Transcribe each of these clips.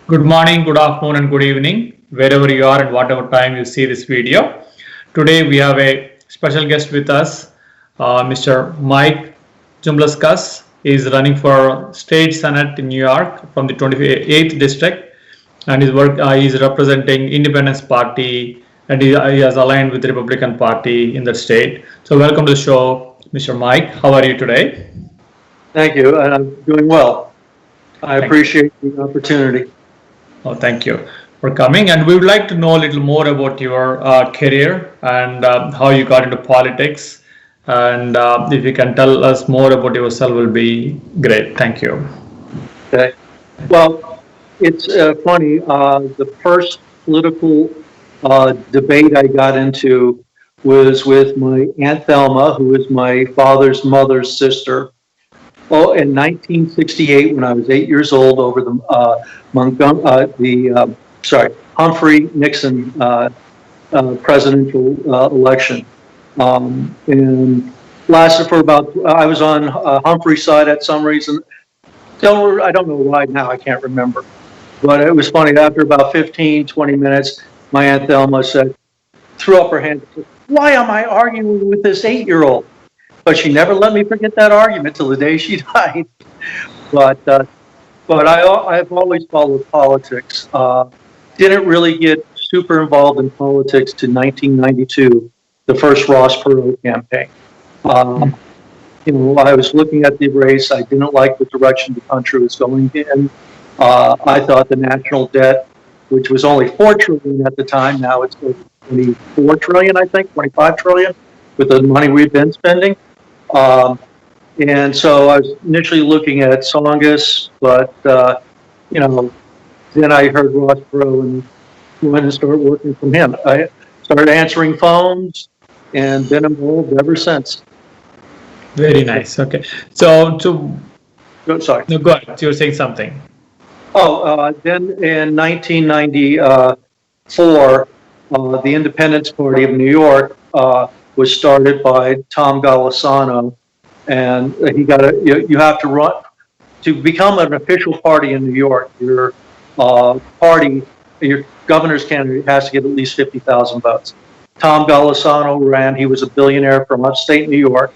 Good morning, good afternoon, and good evening, wherever you are and whatever time you see this video. Today we have a special guest with us, Mr. Mike Zumbluskas. He is running for State Senate in New York from the 28th district, and he is representing Independence Party, and he has aligned with the Republican Party in the state. So, welcome to the show, Mr. Mike. How are you today? Thank you, and I'm doing well. I Thank you. appreciate the opportunity. Oh, thank you for coming. And we would like to know a little more about your career and how you got into politics. And if you can tell us more about yourself, will be great. Thank you. Okay. Well, it's funny. The first political debate I got into was with my Aunt Thelma, who is my father's mother's sister. Oh, in 1968, when I was 8 years old, over the Humphrey Nixon presidential election, and lasted for about. I was on Humphrey's side at some reason. I don't know why now. I can't remember, but it was funny. After about 15, 20 minutes, my Aunt Thelma threw up her hand. Said, "Why am I arguing with this 8-year-old?" But she never let me forget that argument till the day she died. But I've always followed politics. Didn't really get super involved in politics to 1992, the first Ross Perot campaign. I was looking at the race. I didn't like the direction the country was going in. I thought the national debt, which was only $4 trillion at the time, now it's 24 trillion, I think, 25 trillion, with the money we've been spending. And so I was initially looking at Tsongas, but then I heard Ross Perot and went and started working from him. I started answering phones and been involved ever since. Very nice. Okay. Sorry. No, go ahead. You were saying something. Then in 1994, the Independence Party of New York was started by Tom Golisano, and you have to run to become an official party in New York. Your governor's candidate has to get at least 50,000 votes. Tom Golisano ran. He was a billionaire from upstate New York,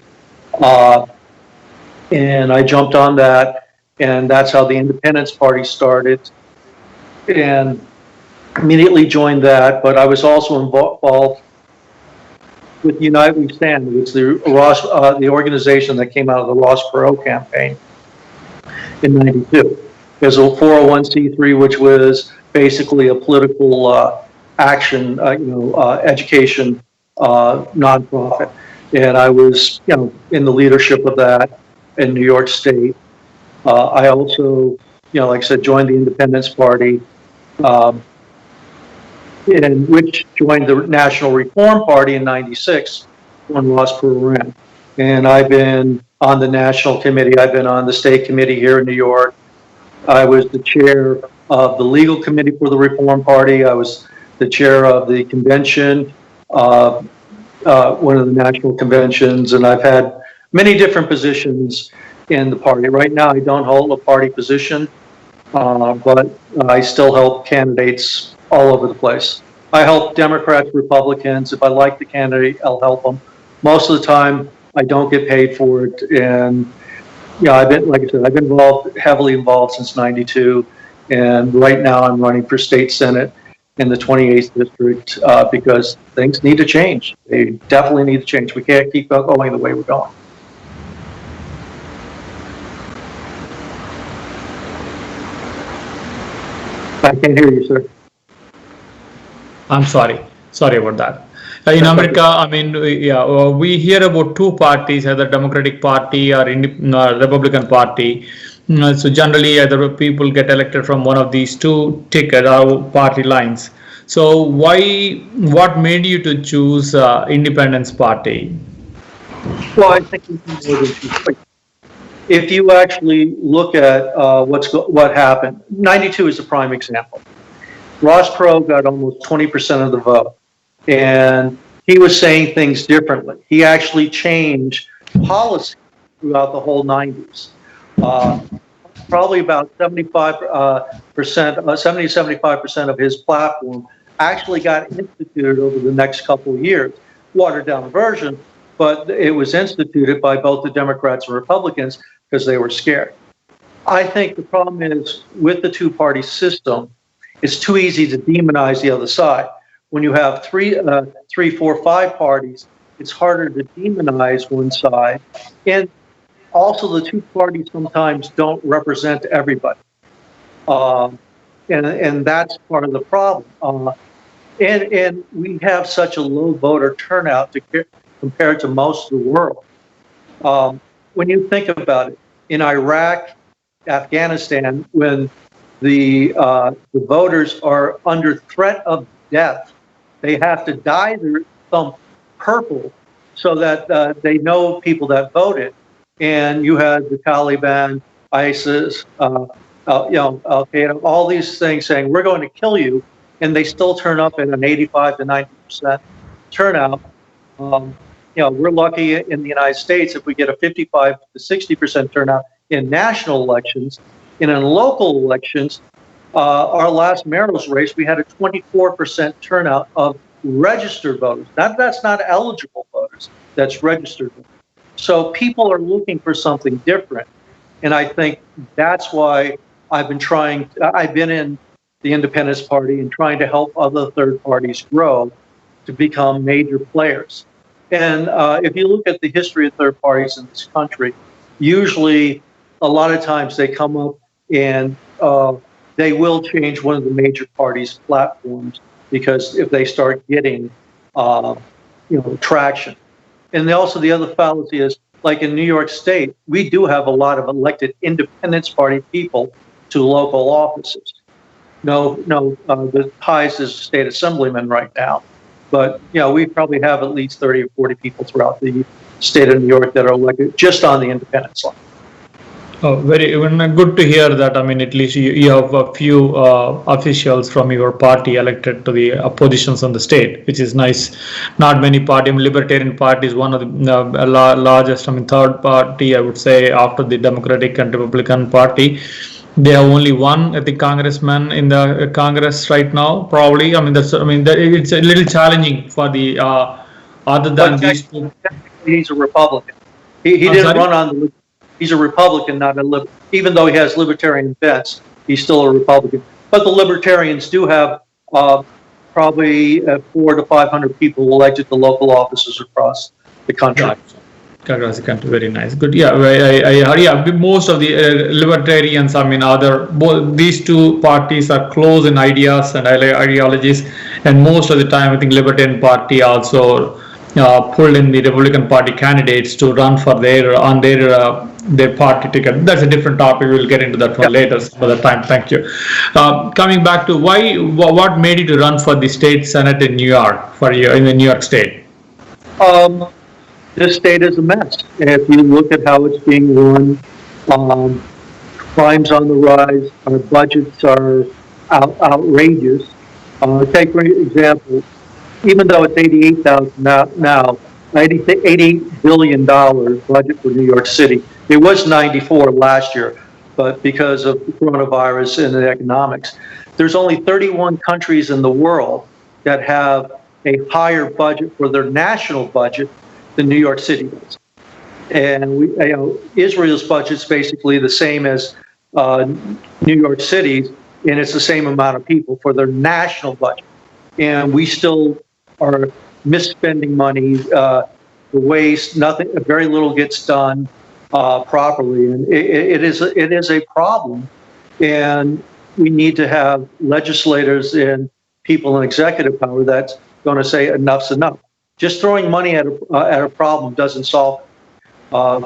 and I jumped on that, and that's how the Independence Party started, and immediately joined that. But I was also involved with Unite We Stand, which is the organization that came out of the Ross Perot campaign in '92. There's a 401c3, which was basically a political action, education nonprofit, and I was, in the leadership of that in New York State. I also, like I said, joined the Independence Party. And which joined the National Reform Party in '96 when Ross Perot ran. And I've been on the national committee. I've been on the state committee here in New York. I was the chair of the legal committee for the Reform Party. I was the chair of the convention, one of the national conventions, and I've had many different positions in the party. Right now, I don't hold a party position, but I still help candidates all over the place. I help Democrats, Republicans. If I like the candidate, I'll help them. Most of the time, I don't get paid for it. And I've been heavily involved since '92. And right now, I'm running for state senate in the 28th district because things need to change. They definitely need to change. We can't keep going the way we're going. I can't hear you, sir. I'm sorry. Sorry about that. In America, we hear about two parties, either Democratic Party or Republican Party. So generally, either people get elected from one of these two ticket or party lines. So what made you to choose Independence Party? Well, I think if you actually look at what happened, '92 is a prime example. Ross Perot got almost 20% of the vote, and he was saying things differently. He actually changed policy throughout the whole '90s. probably about 75% of his platform actually got instituted over the next couple of years. Watered down version, but it was instituted by both the Democrats and Republicans because they were scared. I think the problem is with the two-party system, it's too easy to demonize the other side. When you have three, four, five parties, it's harder to demonize one side. And also the two parties sometimes don't represent everybody. And that's part of the problem. And we have such a low voter turnout compared to most of the world. When you think about it, in Iraq, Afghanistan, when the voters are under threat of death, they have to dye their thumb purple so that they know people that voted. And you had the Taliban, ISIS, Al-Qaeda, all these things saying, we're going to kill you. And they still turn up at an 85 to 90% turnout. We're lucky in the United States if we get a 55 to 60% turnout in national elections. And in local elections, our last mayoral's race, we had a 24% turnout of registered voters. That's not eligible voters, that's registered voters. So people are looking for something different. And I think that's why I've been in the Independence Party and trying to help other third parties grow to become major players. And if you look at the history of third parties in this country, usually a lot of times they come up and they will change one of the major parties' platforms because if they start getting traction. And also the other fallacy is, like in New York State, we do have a lot of elected Independence Party people to local offices. The highest is state assemblyman right now. But, we probably have at least 30 or 40 people throughout the state of New York that are elected just on the independence line. Oh, very good to hear that. I mean, at least you have a few officials from your party elected to the positions on the state, which is nice. Not many parties. Libertarian Party is one of the largest, third party, I would say, after the Democratic and Republican Party. They have only one, I think, congressman in the Congress right now, probably. It's a little challenging for the other than these two. He's a Republican. He didn't run on the. He's a Republican, not a liberal. Even though he has libertarian bents, he's still a Republican. But the libertarians do have probably 400 to 500 people elected to local offices across the country. Across the country, very nice. Good. Yeah, most of the libertarians, these two parties are close in ideas and ideologies, and most of the time, I think Libertarian Party also pulled in the Republican Party candidates to run for their party ticket. That's a different topic. We'll get into that one later for the time. Thank you. Coming back to what made you to run for the state senate in New York in the New York State? This state is a mess. If you look at how it's being run, crime's on the rise. Our budgets are outrageous. Take for example, even though it's $88,000 now, $88 billion budget for New York City. It was 94 last year, but because of the coronavirus and the economics, there's only 31 countries in the world that have a higher budget for their national budget than New York City does. And Israel's budget's basically the same as New York City's, and it's the same amount of people for their national budget. And we still are misspending money, the waste, very little gets done properly, and it is a problem. And we need to have legislators and people in executive power that's going to say enough's enough. Just throwing money at a problem doesn't solve it.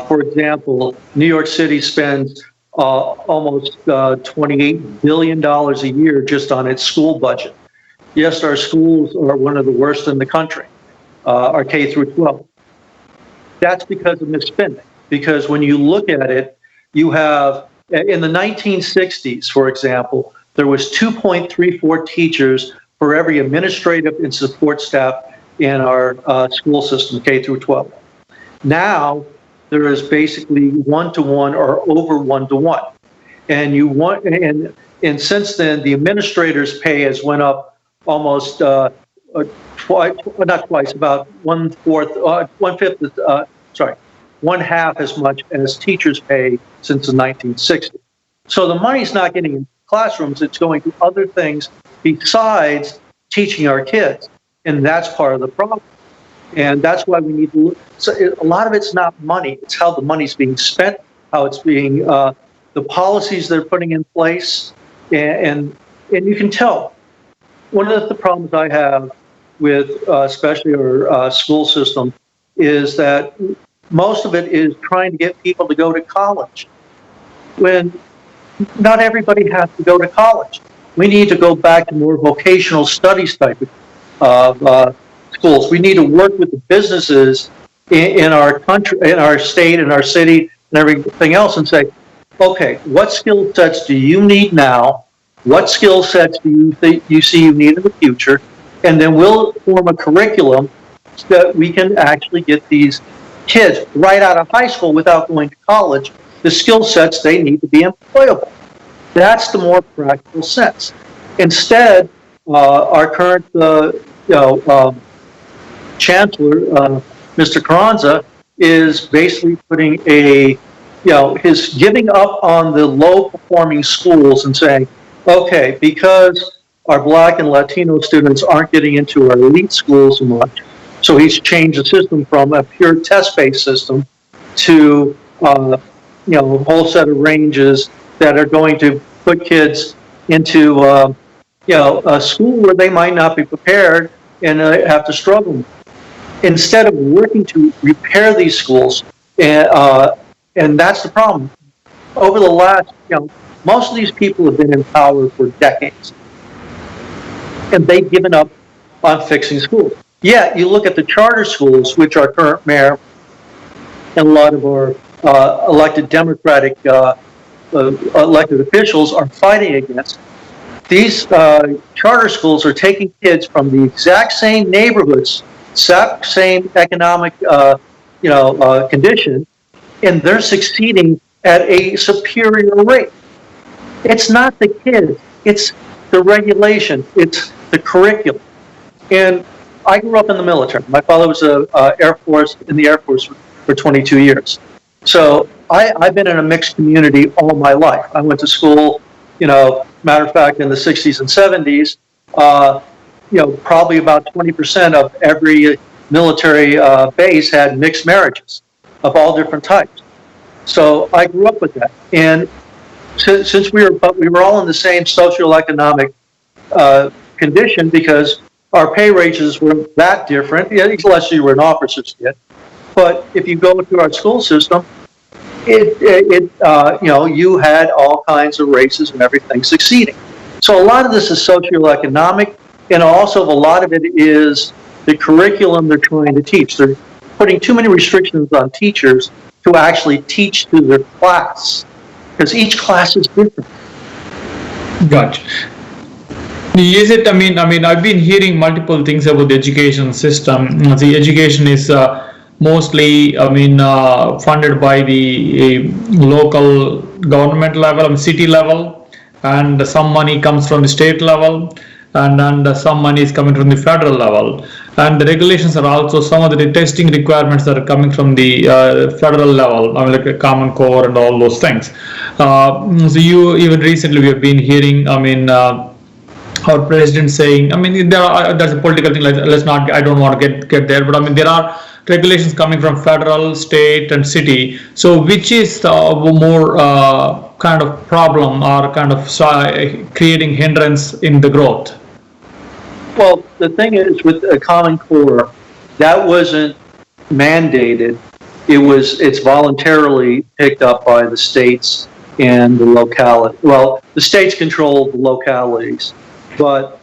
For example, New York City spends almost $28 billion a year just on its school budget. Yes, our schools are one of the worst in the country, our K through 12. That's because of misspending. Because when you look at it, you have, in the 1960s, for example, there was 2.34 teachers for every administrative and support staff in our school system, K through 12. Now, there is basically 1-to-1 or over 1-to-1. and you want, and since then the administrators' pay has went up almost twice, not twice, about one half as much as teachers' pay since the 1960s. So the money's not getting into classrooms; it's going to other things besides teaching our kids, and that's part of the problem. And that's why we need to look. So a lot of it's not money; it's how the money's being spent, how it's being, the policies they're putting in place, and you can tell. One of the problems I have with especially our school system is that most of it is trying to get people to go to college, when not everybody has to go to college. We need to go back to more vocational studies type of schools. We need to work with the businesses in our country, in our state, in our city, and everything else, and say, okay, what skill sets do you need now? What skill sets do you think you see you need in the future? And then we'll form a curriculum so that we can actually get these kids right out of high school without going to college the skill sets they need to be employable. That's the more practical sense. Instead, our current chancellor, Mr. Carranza, is basically putting his giving up on the low-performing schools and saying, okay, because our Black and Latino students aren't getting into our elite schools so much, so he's changed the system from a pure test-based system to a whole set of ranges that are going to put kids into a school where they might not be prepared and have to struggle. Instead of working to repair these schools, and that's the problem. Over the last, most of these people have been in power for decades, and they've given up on fixing schools. Yet, you look at the charter schools, which our current mayor and a lot of our elected Democratic elected officials are fighting against. These charter schools are taking kids from the exact same neighborhoods, same economic condition, and they're succeeding at a superior rate. It's not the kids, it's the regulation, it's the curriculum. And I grew up in the military. My father was in the Air Force for 22 years. So I've been in a mixed community all my life. I went to school, matter of fact, in the 60s and 70s, probably about 20% of every military base had mixed marriages of all different types. So I grew up with that. And since we were all in the same socioeconomic condition, because our pay ranges were that different, unless you were an officer's kid. But if you go to our school system, you had all kinds of races and everything succeeding. So a lot of this is socioeconomic, and also a lot of it is the curriculum they're trying to teach. They're putting too many restrictions on teachers to actually teach to their class, because each class is different. Gotcha. Is it? I mean, I've been hearing multiple things about the education system. The education is mostly, funded by the local government level, city level, and some money comes from the state level, and some money is coming from the federal level. And the regulations are also, some of the testing requirements that are coming from the federal level, like a Common Core and all those things. So even recently we have been hearing, our president saying, there's a political thing, like, I don't want to get there, but there are regulations coming from federal, state, and city. So which is the more kind of problem, or kind of creating hindrance in the growth? Well, the thing is, with a Common Core, that wasn't mandated. It's voluntarily picked up by the states and the locality. Well, the states control the localities, but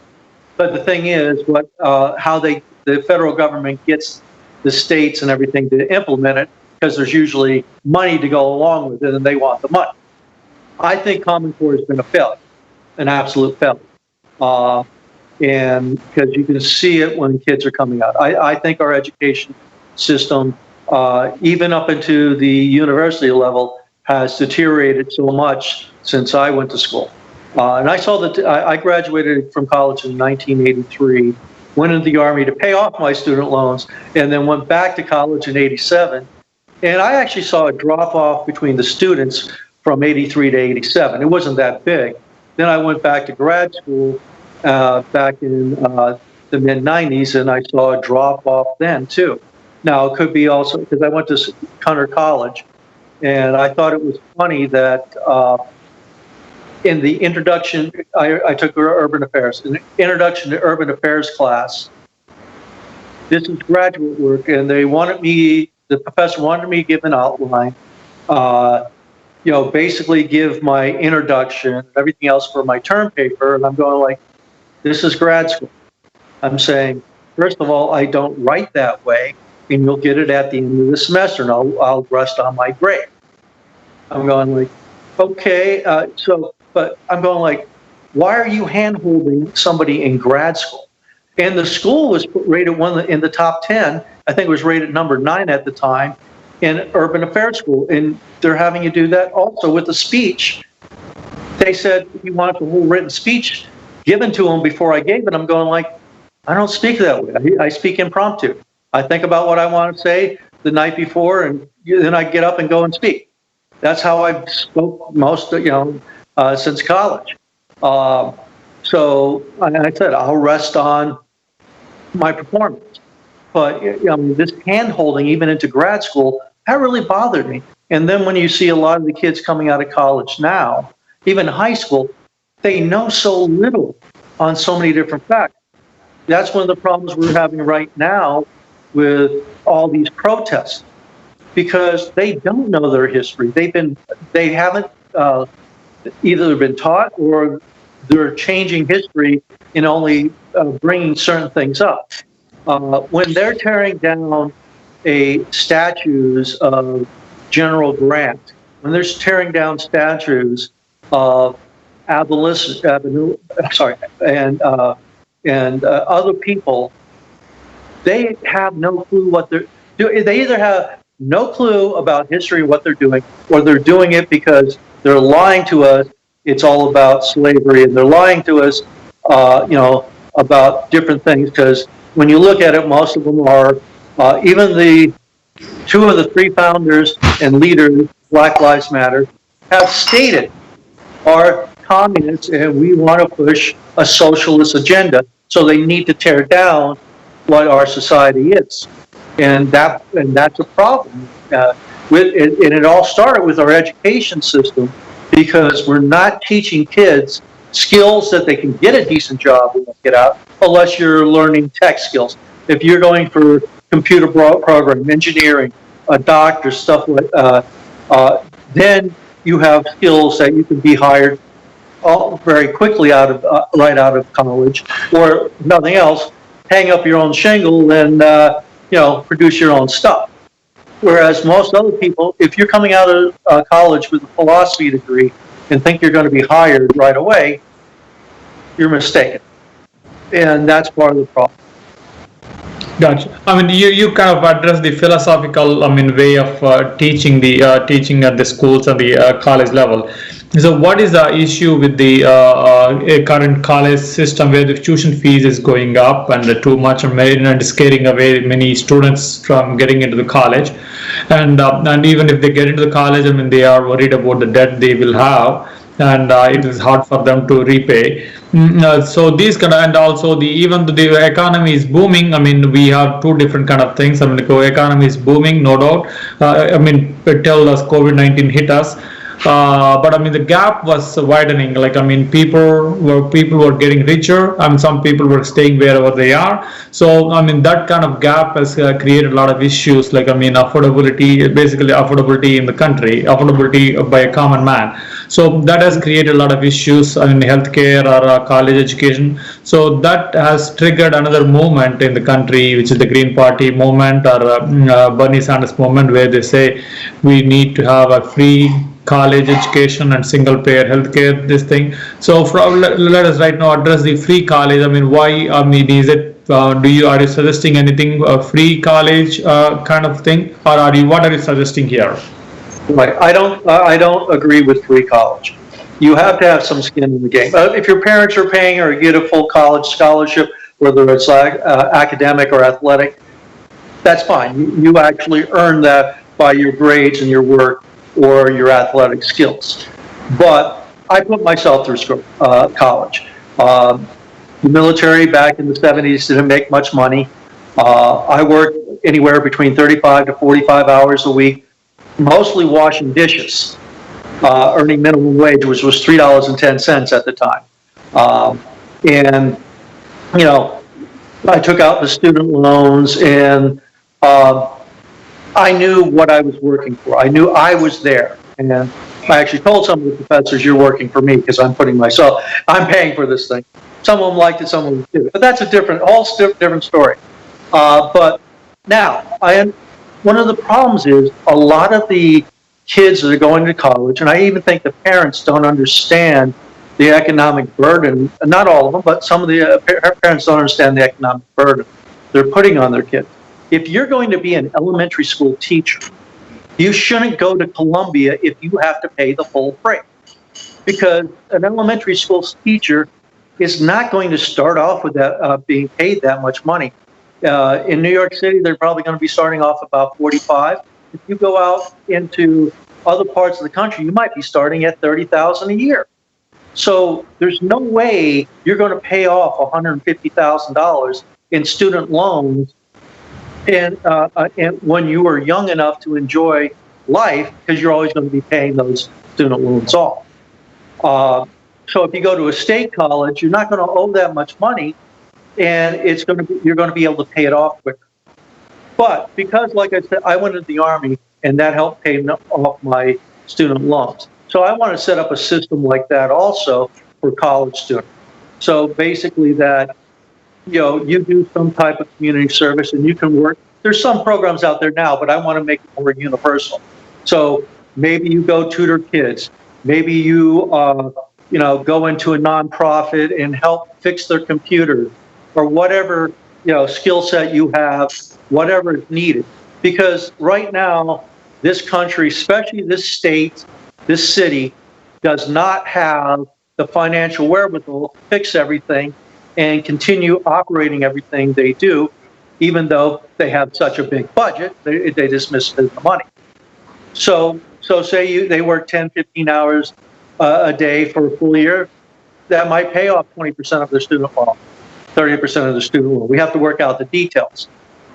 the thing is, how the federal government gets the states and everything to implement it, because there's usually money to go along with it, and they want the money. I think Common Core has been a failure, an absolute failure. And because you can see it when kids are coming out. I think our education system, even up into the university level, has deteriorated so much since I went to school. And I saw that I graduated from college in 1983, went into the Army to pay off my student loans, and then went back to college in 87. And I actually saw a drop off between the students from 83 to 87. It wasn't that big. Then I went back to grad school back in the mid-90s, and I saw a drop off then too. Now, it could be also because I went to Hunter College, and I thought it was funny that in the introduction, I took urban affairs. In the introduction to urban affairs class, this is graduate work, and they wanted me, the professor wanted me to give an outline, basically give my introduction, everything else for my term paper, and I'm going like, this is grad school. I'm saying, first of all, I don't write that way, and you'll get it at the end of the semester, and I'll rest on my grade. I'm going like, okay, but I'm going like, why are you hand-holding somebody in grad school? And the school was rated one in the top 10. I think it was rated number 9 at the time in urban affairs school. And they're having you do that also with the speech. They said you wanted the whole written speech given to them before I gave it. I'm going like, I don't speak that way. I speak impromptu. I think about what I want to say the night before, and then I get up and go and speak. That's how I've spoke most, since college. So I said, I'll rest on my performance. But this hand-holding, even into grad school, that really bothered me. And then when you see a lot of the kids coming out of college now, even high school, they know so little on so many different facts. That's one of the problems we're having right now with all these protests, because they don't know their history. They haven't either been taught, or they're changing history and only bringing certain things up. When they're tearing down statues of General Grant, when they're tearing down statues of and other people, they have no clue what they're doing. They either have no clue about history, what they're doing, or they're doing it because they're lying to us. It's all about slavery, and they're lying to us, about different things. Because when you look at it, most of them are, even the 2 of the 3 founders and leaders, Black Lives Matter, have stated are communists, and we want to push a socialist agenda. So they need to tear down what our society is, and that's a problem. And it all started with our education system, because we're not teaching kids skills that they can get a decent job when they get out, unless you're learning tech skills. If you're going for computer programming, engineering, a doctor, stuff like then you have skills that you can be hired very quickly right out of college, or nothing else, hang up your own shingle and produce your own stuff. Whereas most other people, if you're coming out of college with a philosophy degree and think you're going to be hired right away, you're mistaken. And that's part of the problem. Gotcha. I mean, you kind of address the philosophical, way of teaching at the schools and the college level. So, what is the issue with the current college system, where the tuition fees is going up and too much, and scaring away many students from getting into the college, and even if they get into the college, they are worried about the debt they will have, and it is hard for them to repay. So these and also even the economy is booming. We have 2 different kind of things. The economy is booming, no doubt. Till as COVID-19 hit us. But the gap was widening. People were getting richer, and some people were staying wherever they are. So that kind of gap has created a lot of issues. Affordability, basically affordability in the country, affordability by a common man. So that has created a lot of issues in healthcare or college education. So that has triggered another movement in the country, which is the Green Party movement, or Bernie Sanders movement, where they say we need to have a free college education and single payer healthcare, this thing. So let us right now address the free college. Why, is it, are you suggesting anything, free college kind of thing, or what are you suggesting here? Right. I don't agree with free college. you have to have some skin in the game. If your parents are paying or you get a full college scholarship, whether it's academic or athletic, that's fine. You actually earn that by your grades and your work or your athletic skills. But I put myself through college. The military back in the 70s didn't make much money. I worked anywhere between 35 to 45 hours a week, mostly washing dishes, earning minimum wage, which was $3.10 at the time. And, you know, I took out the student loans, and I knew what I was working for. I knew I was there. And I actually told some of the professors, you're working for me because I'm paying for this thing. Some of them liked it, some of them didn't. But that's a whole different story. But now, one of the problems is a lot of the kids that are going to college, and I even think the parents don't understand the economic burden, not all of them, but some of the parents don't understand the economic burden they're putting on their kids. If you're going to be an elementary school teacher, you shouldn't go to Columbia if you have to pay the full freight. Because an elementary school teacher is not going to start off with that being paid that much money. In New York City, they're probably going to be starting off about 45. If you go out into other parts of the country, you might be starting at $30,000 a year. So there's no way you're going to pay off $150,000 in student loans and when you are young enough to enjoy life, because you're always going to be paying those student loans off. So if you go to a state college, you're not going to owe that much money, and you're going to be able to pay it off quicker. But because, like I said, I went into the Army, and that helped pay off my student loans. So I want to set up a system like that also for college students. So basically that, you do some type of community service and you can work. There's some programs out there now, but I want to make it more universal. So maybe you go tutor kids. Maybe you, go into a nonprofit and help fix their computer or whatever, skill set you have, whatever is needed. Because right now, this country, especially this state, this city, does not have the financial wherewithal to fix everything and continue operating everything they do, even though they have such a big budget, they just misspend the money. So say they work 10, 15 hours a day for a full year, that might pay off 20% of their student loan, 30% of the student loan. We have to work out the details.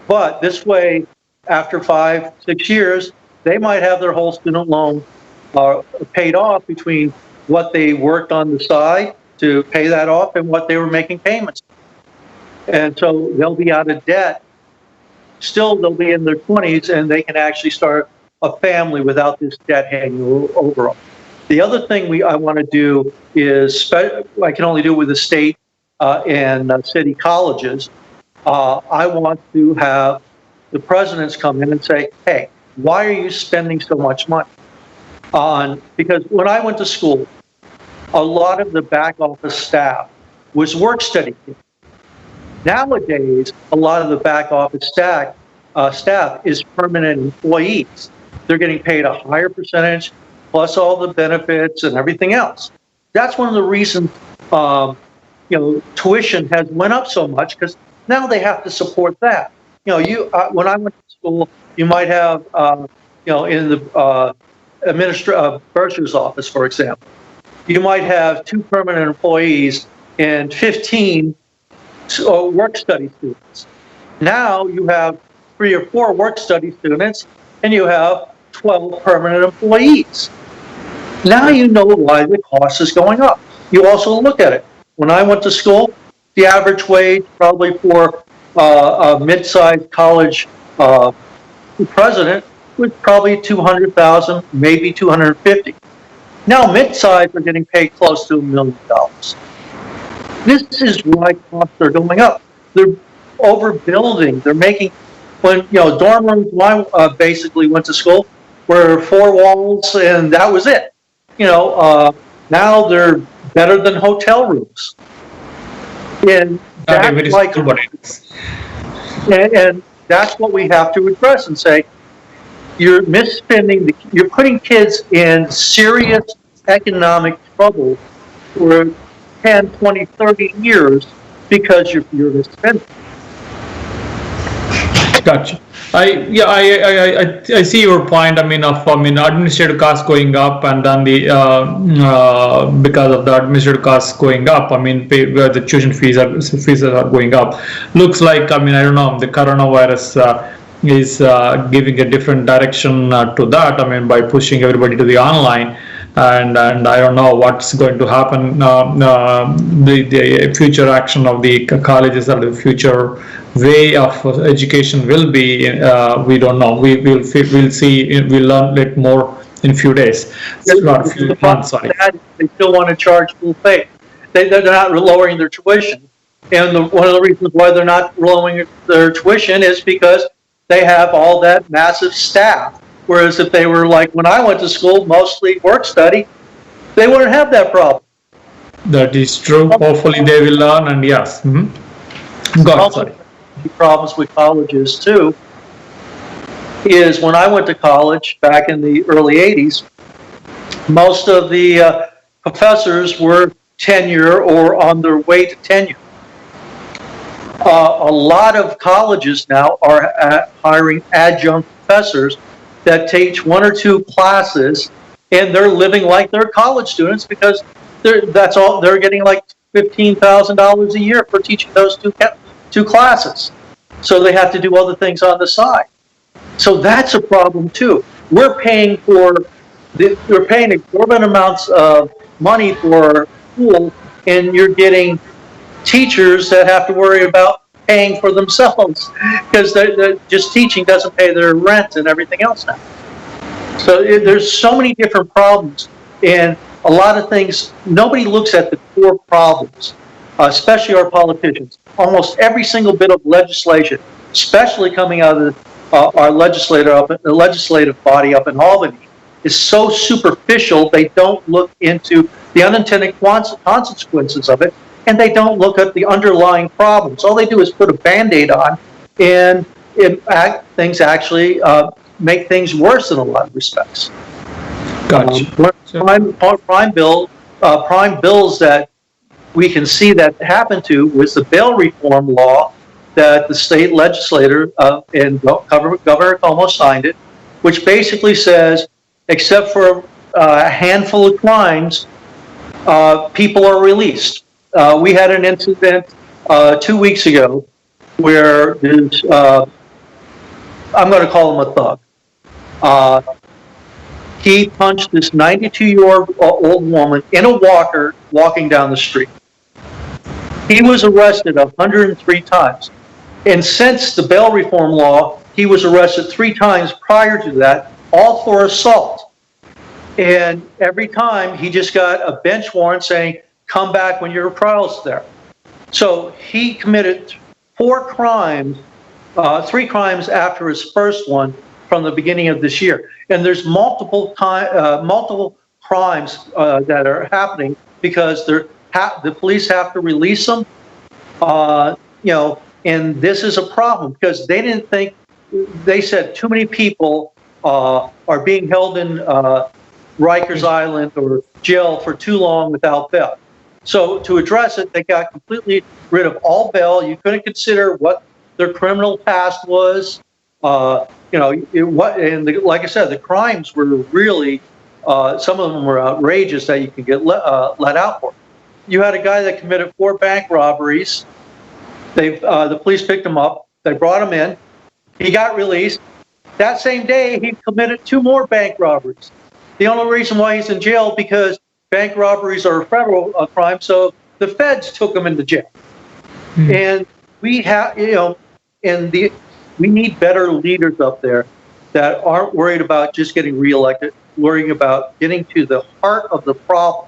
But this way, after 5, 6 years, they might have their whole student loan paid off between what they worked on the side to pay that off and what they were making payments. And so they'll be out of debt. Still, they'll be in their 20s and they can actually start a family without this debt hanging over them. The other thing I want to do is, I can only do it with the state and city colleges. I want to have the presidents come in and say, hey, why are you spending so much money because when I went to school, a lot of the back office staff was work study kids. Nowadays, a lot of the back office staff is permanent employees. They're getting paid a higher percentage, plus all the benefits and everything else. That's one of the reasons, tuition has went up so much, because now they have to support that. When I went to school, you might have, in the bursar's office, for example, you might have 2 permanent employees and 15 work study students. Now you have 3 or 4 work study students and you have 12 permanent employees. Now you know why the cost is going up. You also look at it. When I went to school, the average wage probably for a mid-sized college president was probably $200,000, maybe $250,000. Now mid-sized are getting paid close to $1 million. This is why costs are going up. They're overbuilding. They're making, dorm rooms, when I basically went to school, were 4 walls and that was it. Now they're better than hotel rooms. And that's like, and that's what we have to address and say, you're misspending, you're putting kids in serious economic trouble for 10, 20, 30 years because you're expensive. Gotcha. I see your point. Administrative costs going up, and then because of the administrative costs going up, where the tuition fees are going up. Looks like, I don't know, the coronavirus is giving a different direction to that. By pushing everybody to the online. And I don't know what's going to happen. The future action of the colleges or the future way of education will be. We don't know. We'll see. We'll learn it more in few days. Few months, sorry. They still want to charge full pay. They're not lowering their tuition, and one of the reasons why they're not lowering their tuition is because they have all that massive staff. Whereas if they were like when I went to school, mostly work study, they wouldn't have that problem. That is true. Hopefully they will learn, and yes. Sorry. Problems with colleges too is when I went to college back in the early 80s, most of the professors were tenure or on their way to tenure. A lot of colleges now are hiring adjunct professors that teach one or two classes, and they're living like they're college students because they're getting like $15,000 a year for teaching those two classes. So they have to do other things on the side. So that's a problem too. We're paying exorbitant amounts of money for school, and you're getting teachers that have to worry about paying for themselves because they're just teaching doesn't pay their rent and everything else now. So there's so many different problems, and a lot of things, nobody looks at the core problems, especially our politicians. Almost every single bit of legislation, especially coming out of our legislative body up in Albany, is so superficial. They don't look into the unintended consequences of it, and they don't look at the underlying problems. All they do is put a Band-Aid on, and things actually make things worse in a lot of respects. Gotcha. Prime bills that we can see that happen to was the bail reform law that the state legislator and Governor Cuomo signed it, which basically says, except for a handful of crimes, people are released. We had an incident 2 weeks ago where there's, I'm going to call him a thug. He punched this 92-year-old woman in a walker walking down the street. He was arrested 103 times. And since the bail reform law, he was arrested 3 times prior to that, all for assault. And every time he just got a bench warrant saying, come back when your trial's there. So he committed 4 crimes, 3 crimes after his first one from the beginning of this year. And there's multiple crimes that are happening because the police have to release them. And this is a problem because they didn't think, they said too many people are being held in Rikers Island or jail for too long without bail. So to address it, they got completely rid of all bail. You couldn't consider what their criminal past was. Like I said, the crimes were really, some of them were outrageous that you could get let out for. You had a guy that committed 4 bank robberies. The police picked him up. They brought him in. He got released. That same day, he committed 2 more bank robberies. The only reason why he's in jail because bank robberies are a federal crime, so the feds took him into jail. Mm-hmm. And we have, we need better leaders up there that aren't worried about just getting reelected, worrying about getting to the heart of the problem.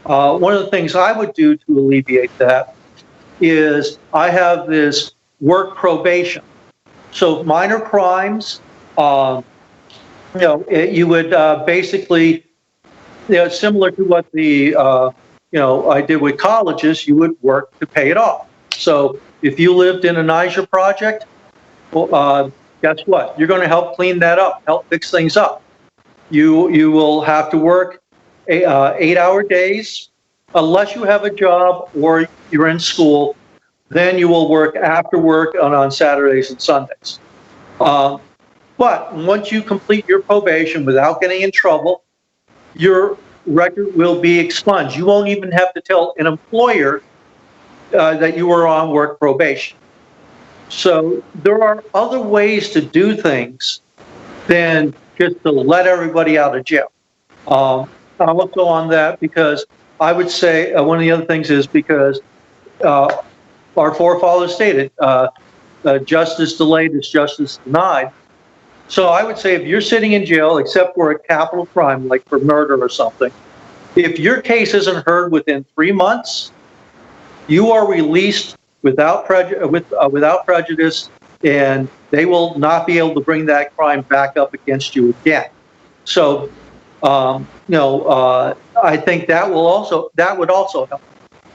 One of the things I would do to alleviate that is I have this work probation. So minor crimes, you would basically, similar to what I did with colleges, you would work to pay it off. So if you lived in a Niger project, well, guess what? You're going to help clean that up, help fix things up. You will have to work 8-hour days, unless you have a job or you're in school. Then you will work after work on Saturdays and Sundays. But once you complete your probation without getting in trouble, your record will be expunged. You won't even have to tell an employer that you were on work probation. So there are other ways to do things than just to let everybody out of jail. I'll go on that because I would say one of the other things is because our forefathers stated, justice delayed is justice denied. So I would say if you're sitting in jail, except for a capital crime, like for murder or something, if your case isn't heard within 3 months, you are released without prejudice, and they will not be able to bring that crime back up against you again. So, I think that would also help.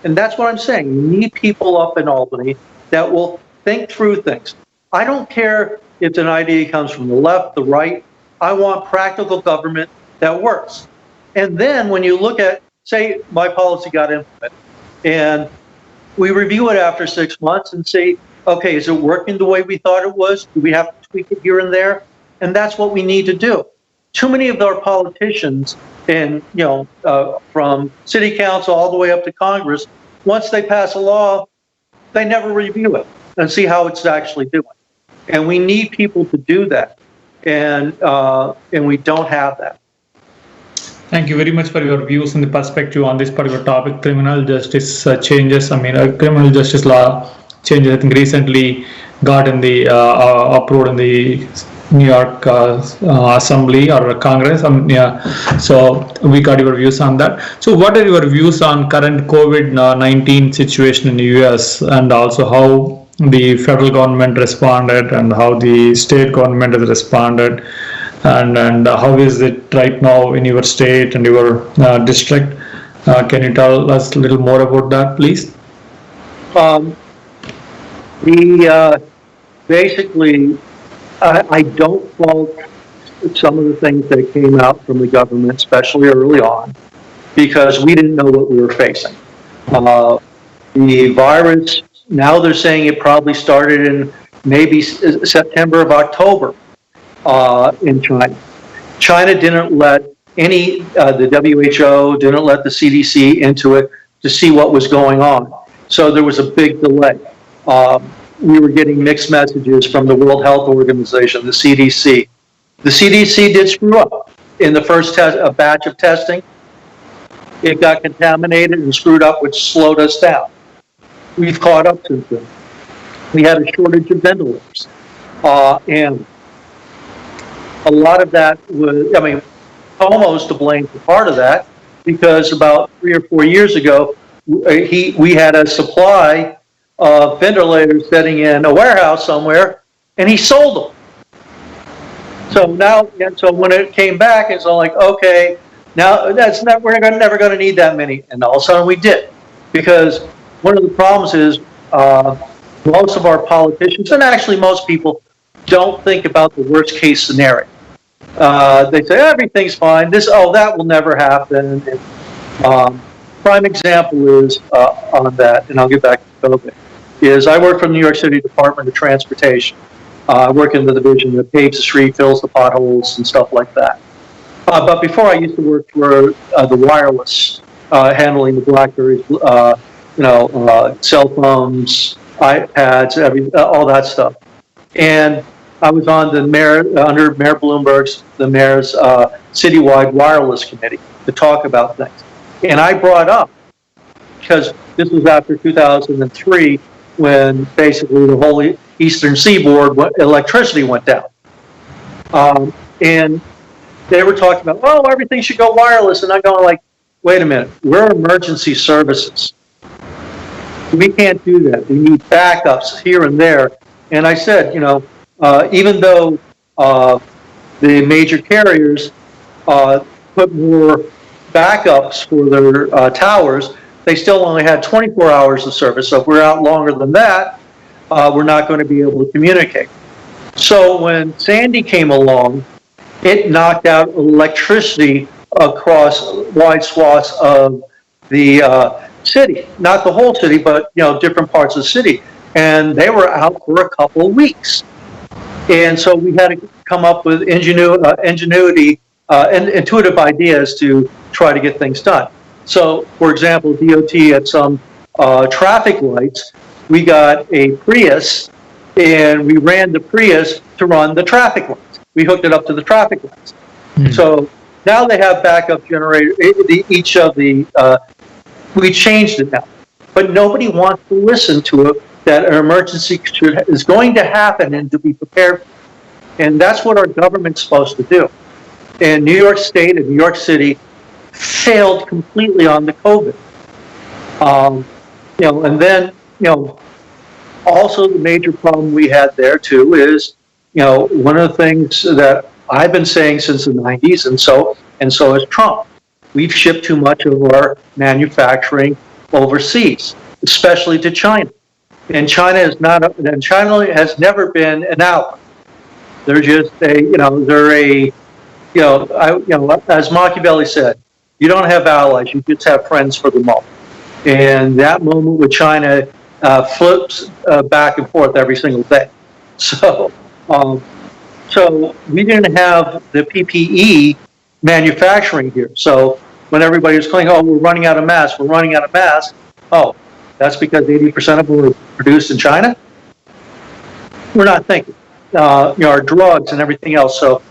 And that's what I'm saying. You need people up in Albany that will think through things. I don't care if an idea comes from the left, the right. I want practical government that works. And then when you look at, say, my policy got implemented, and we review it after 6 months and say, okay, is it working the way we thought it was? Do we have to tweak it here and there? And that's what we need to do. Too many of our politicians, and from city council all the way up to Congress, once they pass a law, they never review it and see how it's actually doing. And we need people to do that, and we don't have that. Thank you very much for your views and the perspective on this particular topic. Criminal justice changes. Criminal justice law changes. I think recently got in the approved in the New York Assembly or Congress. So we got your views on that. So what are your views on current COVID-19 situation in the US, and also how the federal government responded and how the state government has responded, and how is it right now in your state and your district? Can you tell us a little more about that, please? Basically, I don't fault some of the things that came out from the government, especially early on, because we didn't know what we were facing. The virus, now they're saying it probably started in maybe September of October in China. China didn't let the WHO didn't let the CDC into it to see what was going on. So there was a big delay. We were getting mixed messages from the World Health Organization, the CDC. The CDC did screw up in the first batch of testing. It got contaminated and screwed up, which slowed us down. We've caught up since then. We had a shortage of ventilators. And a lot of that was, almost to blame for part of that, because about 3 or 4 years ago, we had a supply of ventilators sitting in a warehouse somewhere, and he sold them. So when it came back, it's all like, okay, now we're never going to need that many, and all of a sudden we did, because one of the problems is most of our politicians, and actually most people, don't think about the worst case scenario. They say everything's fine. That will never happen. And, prime example is on that, and I'll get back to COVID. Is I work for the New York City Department of Transportation. I work in the division that paves the street, fills the potholes, and stuff like that. But before, I used to work for the wireless, handling the BlackBerries, cell phones, iPads, all that stuff. And I was on the under Mayor Bloomberg's, the mayor's citywide wireless committee to talk about things. And I brought up, because this was after 2003, when basically the whole eastern seaboard electricity went down. And they were talking about, everything should go wireless. And I'm going like, wait a minute, we're emergency services. We can't do that. We need backups here and there. And I said, even though the major carriers put more backups for their towers, they still only had 24 hours of service. So if we're out longer than that, we're not going to be able to communicate. So when Sandy came along, it knocked out electricity across wide swaths of the city, not the whole city, but different parts of the city, and they were out for a couple of weeks. And so we had to come up with ingenuity and intuitive ideas to try to get things done. So, for example, DOT at some traffic lights, we got a Prius, and we ran the Prius to run the traffic lights. We hooked it up to the traffic lights. So now they have backup generator. Each of the we changed it now, but nobody wants to listen to it. That an emergency is going to happen and to be prepared. And that's what our government's supposed to do. And New York State and New York City failed completely on the COVID. And then, also the major problem we had there too is, one of the things that I've been saying since the 90s, and so has Trump. We've shipped too much of our manufacturing overseas, especially to China. And China has never been an ally. They're just as Machiavelli said, you don't have allies, you just have friends for the moment. And that moment with China flips back and forth every single day. So we didn't have the PPE manufacturing here. So when everybody was claiming, oh, we're running out of masks, oh, that's because 80% of them were produced in China? We're not thinking. Our drugs and everything else. So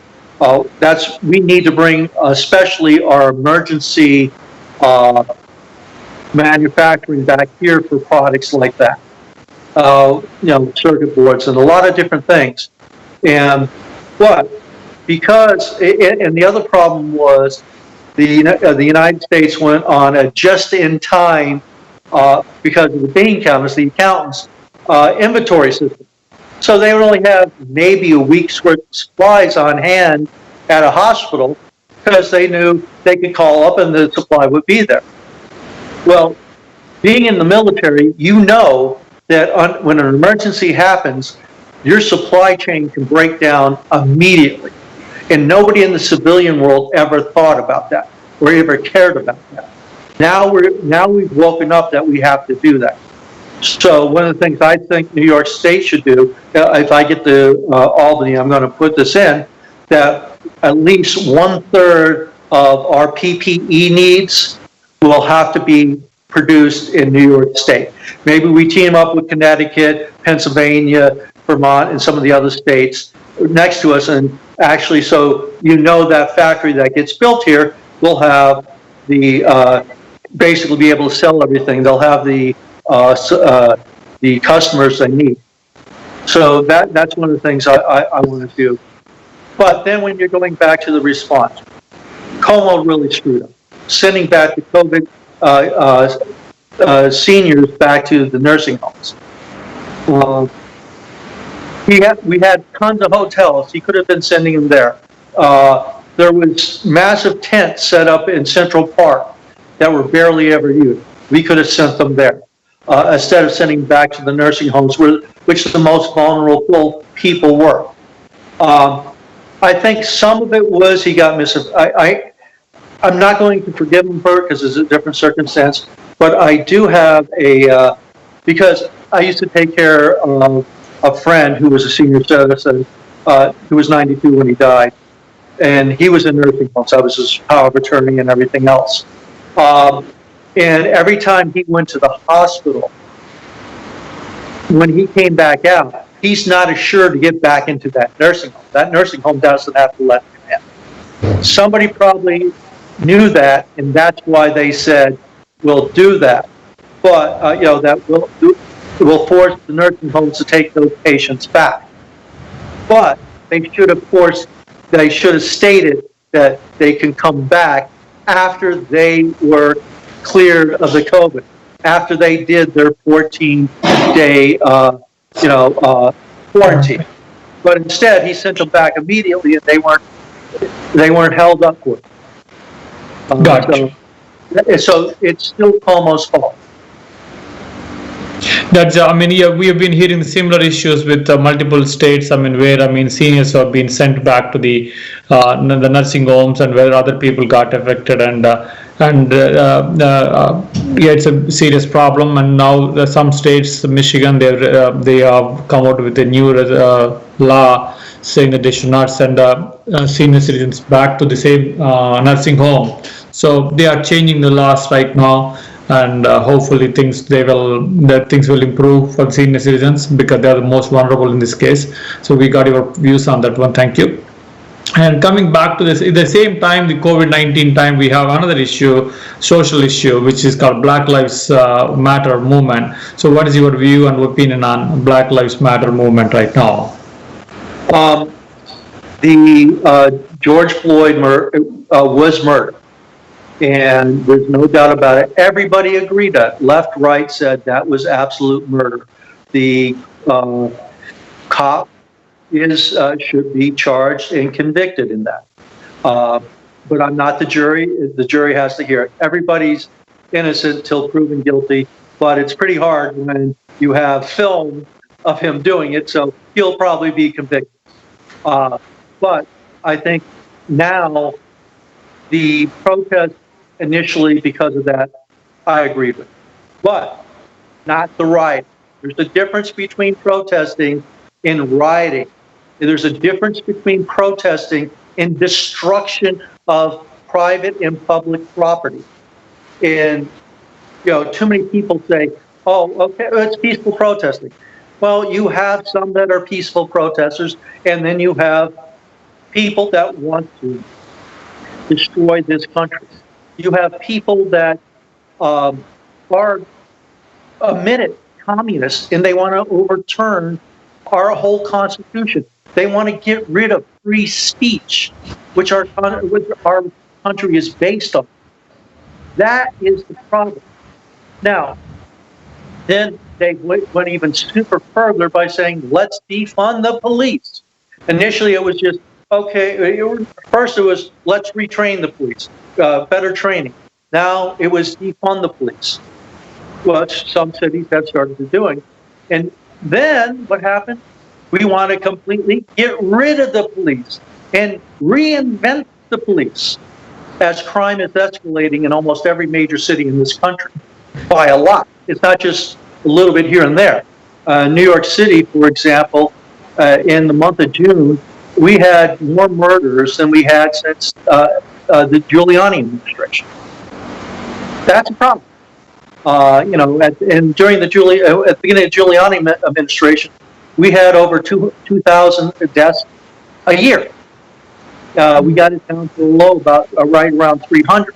we need to bring, especially our emergency manufacturing back here for products like that. Circuit boards and a lot of different things. But because the other problem was the United States went on a just-in-time because of the bean counters, the accountants, inventory system. So they would only have maybe a week's worth of supplies on hand at a hospital because they knew they could call up and the supply would be there. Well, being in the military, that when an emergency happens, your supply chain can break down immediately. And nobody in the civilian world ever thought about that or ever cared about that. Now we've woken up that we have to do that. So one of the things I think New York State should do, if I get to Albany, I'm going to put this in, that at least 1/3 of our PPE needs will have to be produced in New York State. Maybe we team up with Connecticut, Pennsylvania, Vermont, and some of the other states next to us, and actually, so that factory that gets built here will have basically be able to sell everything. They'll have the customers they need. So that's one of the things I want to do. But then when you're going back to the response, Cuomo really screwed up, sending back the COVID seniors back to the nursing homes. We had tons of hotels. He could have been sending them there. There was massive tents set up in Central Park that were barely ever used. We could have sent them there instead of sending back to the nursing homes, which the most vulnerable people were. I think some of it was he got I'm not going to forgive him for it because it's a different circumstance, but I do have because I used to take care of a friend who was a senior citizen, who was 92 when he died, and he was in nursing homes. I was his power of attorney and everything else. And every time he went to the hospital, when he came back out, he's not assured to get back into that nursing home. That nursing home doesn't have to let him in. Somebody probably knew that, and that's why they said, we'll do that. But, that will force the nursing homes to take those patients back. But they should have stated that they can come back after they were cleared of the COVID, after they did their 14-day, quarantine. But instead, he sent them back immediately, and they weren't held up for it. Gotcha. So it's still Cuomo's fault. That's, I mean, yeah, we have been hearing similar issues with multiple states. I mean, where, I mean, seniors have been sent back to the nursing homes, and where other people got affected, yeah, it's a serious problem. And now some states, Michigan, they have come out with a new law saying that they should not send senior citizens back to the same nursing home. So they are changing the laws right now, and hopefully things will improve for senior citizens, because they are the most vulnerable in this case. So we got your views on that one. Thank you. And coming back to this, at the same time, the COVID-19 time, we have another issue, social issue, which is called Black Lives Matter movement. So what is your view and opinion on Black Lives Matter movement right now? George Floyd was murdered. And there's no doubt about it. Everybody agreed that. Left, right said that was absolute murder. The cop should be charged and convicted in that. But I'm not the jury. The jury has to hear it. Everybody's innocent till proven guilty, but it's pretty hard when you have film of him doing it, so he'll probably be convicted. But I think now the protest initially, because of that, I agreed with, but not the rioting. There's a difference between protesting and rioting. There's a difference between protesting and destruction of private and public property. And, too many people say, oh, okay, it's peaceful protesting. Well, you have some that are peaceful protesters, and then you have people that want to destroy this country. You have people that are admitted communists, and they want to overturn our whole Constitution. They want to get rid of free speech, which our country is based on. That is the problem. Now, then they went even super further by saying, let's defund the police. Initially, it was just, okay, first it was, let's retrain the police, better training. Now it was defund the police, which some cities have started doing. And then what happened? We want to completely get rid of the police and reinvent the police, as crime is escalating in almost every major city in this country by a lot. It's not just a little bit here and there. New York City, for example, in the month of June, we had more murders than we had since the Giuliani administration. That's a problem. And during at the beginning of Giuliani administration, we had over 2,000 deaths a year. We got it down to a low right around 300.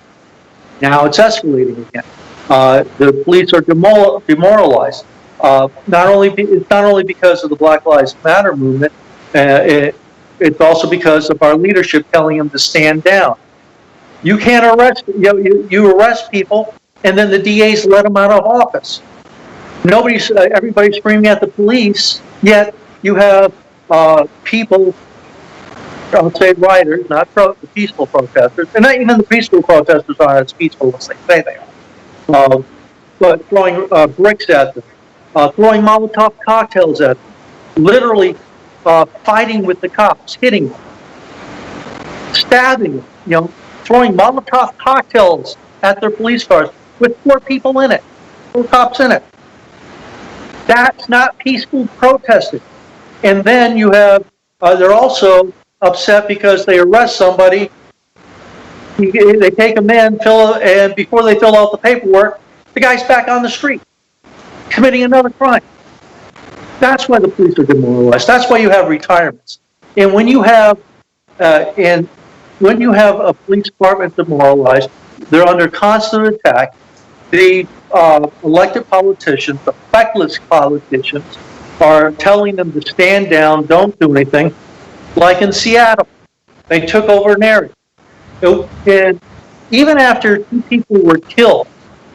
Now it's escalating again. The police are demoralized. It's not only because of the Black Lives Matter movement. It's also because of our leadership telling them to stand down. You can't arrest. You arrest people, and then the DAs let them out of office. Everybody's screaming at the police. Yet you have people. I'll say rioters, not the peaceful protesters, and not even the peaceful protesters aren't as peaceful as they say they are. But throwing bricks at them, throwing Molotov cocktails at them, literally fighting with the cops, hitting them, stabbing them, throwing Molotov cocktails at their police cars with 4 people in it, 4 cops in it. That's not peaceful protesting. And then you have, they're also upset because they arrest somebody, they take them in, and before they fill out the paperwork, the guy's back on the street, committing another crime. That's why the police are demoralized. That's why you have retirements. And when you have, a police department demoralized, they're under constant attack. The elected politicians, the feckless politicians, are telling them to stand down, don't do anything. Like in Seattle, they took over an area. And even after 2 people were killed,